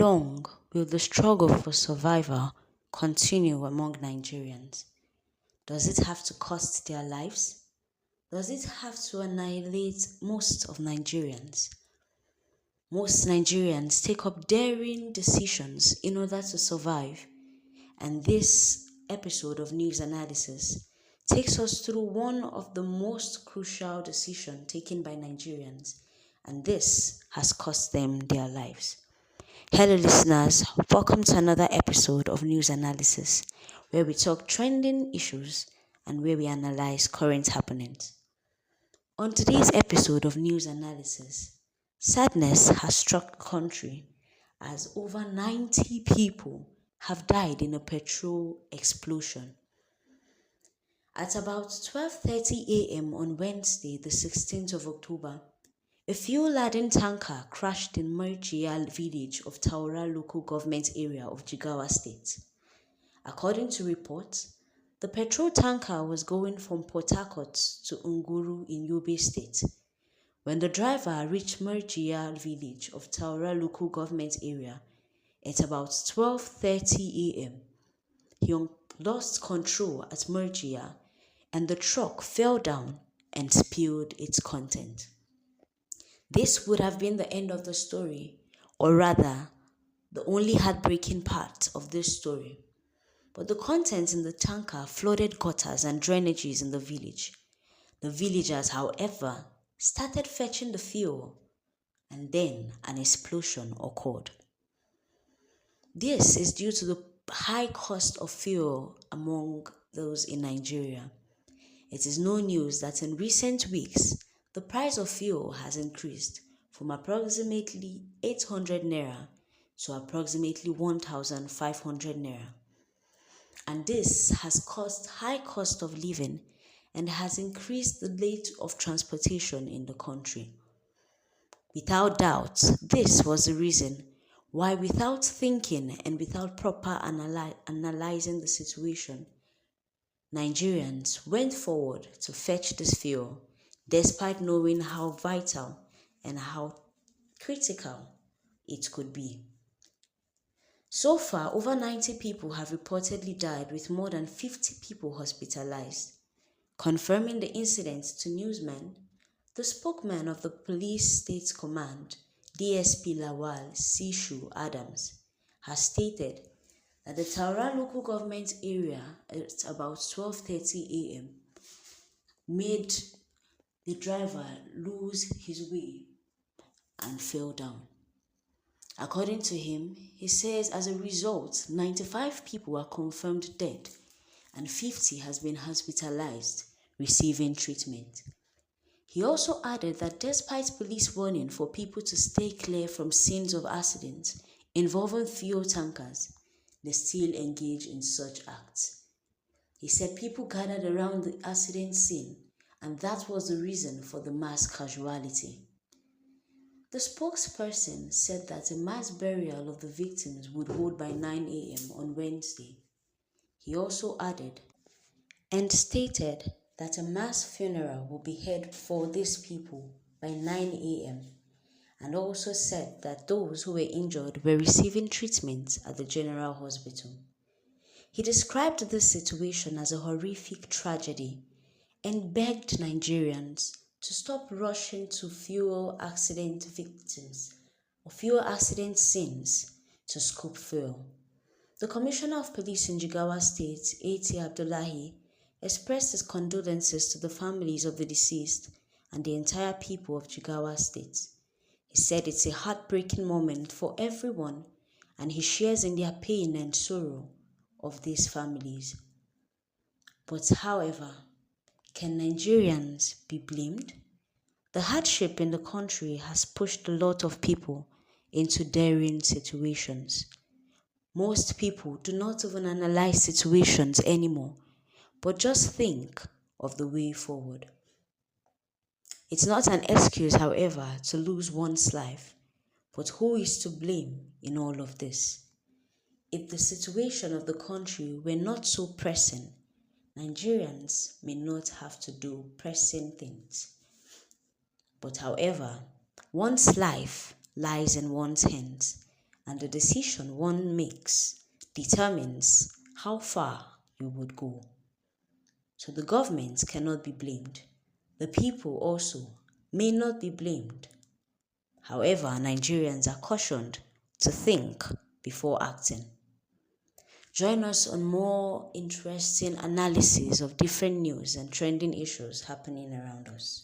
long will the struggle for survival continue among Nigerians? Does it have to cost their lives? Does it have to annihilate most of Nigerians? Most Nigerians take up daring decisions in order to survive, and this episode of News Analysis takes us through one of the most crucial decisions taken by Nigerians, and this has cost them their lives. Hello listeners, welcome to another episode of News Analysis, where we talk trending issues and where we analyze current happenings. On today's episode of News Analysis, sadness has struck the country as over 90 people have died in a petrol explosion. At about 12:30 a.m. on Wednesday, the 16th of October, a fuel-laden tanker crashed in Mourns village of Taura local government area of Jigawa state. According to reports, the petrol tanker was going from Port Harcourt to Nguru in Yobe state. When the driver reached Mourns village of Taura local government area at about 12:30 a.m., he lost control at Mourns and the truck fell down and spilled its content. This would have been the end of the story, or rather, the only heartbreaking part of this story. But the contents in the tanker flooded gutters and drainages in the village. The villagers, however, started fetching the fuel, and then an explosion occurred. This is due to the high cost of fuel among those in Nigeria. It is no news that in recent weeks, the price of fuel has increased from approximately 800 naira to approximately 1,500 naira. And this has caused high cost of living and has increased the rate of transportation in the country. Without doubt, this was the reason why, without thinking and without proper analyzing the situation, Nigerians went forward to fetch this fuel despite knowing how vital and how critical it could be. So far, over 90 people have reportedly died, with more than 50 people hospitalized. Confirming the incident to newsmen, the spokesman of the Police State Command, DSP Lawal Sishu Adams, has stated that the Taura local government area at about 12:30 a.m. made the driver lose his way and fell down. According to him, he says as a result, 95 people are confirmed dead and 50 has been hospitalized, receiving treatment. He also added that despite police warning for people to stay clear from scenes of accidents involving fuel tankers, they still engage in such acts. He said people gathered around the accident scene, and that was the reason for the mass casualty. The spokesperson said that a mass burial of the victims would hold by 9 a.m. on Wednesday. He also added and stated that a mass funeral will be held for these people by 9 a.m. and also said that those who were injured were receiving treatment at the General Hospital. He described this situation as a horrific tragedy and begged Nigerians to stop rushing to fuel accident victims or fuel accident scenes to scoop fuel. The Commissioner of Police in Jigawa State, A.T. Abdullahi, expressed his condolences to the families of the deceased and the entire people of Jigawa State. He said it's a heartbreaking moment for everyone, and he shares in their pain and sorrow of these families. But however, can Nigerians be blamed? The hardship in the country has pushed a lot of people into daring situations. Most people do not even analyze situations anymore, but just think of the way forward. It's not an excuse, however, to lose one's life, but who is to blame in all of this? If the situation of the country were not so pressing, Nigerians may not have to do pressing things. But however, one's life lies in one's hands, and the decision one makes determines how far you would go. So the government cannot be blamed. The people also may not be blamed. However, Nigerians are cautioned to think before acting. Join us on more interesting analysis of different news and trending issues happening around us.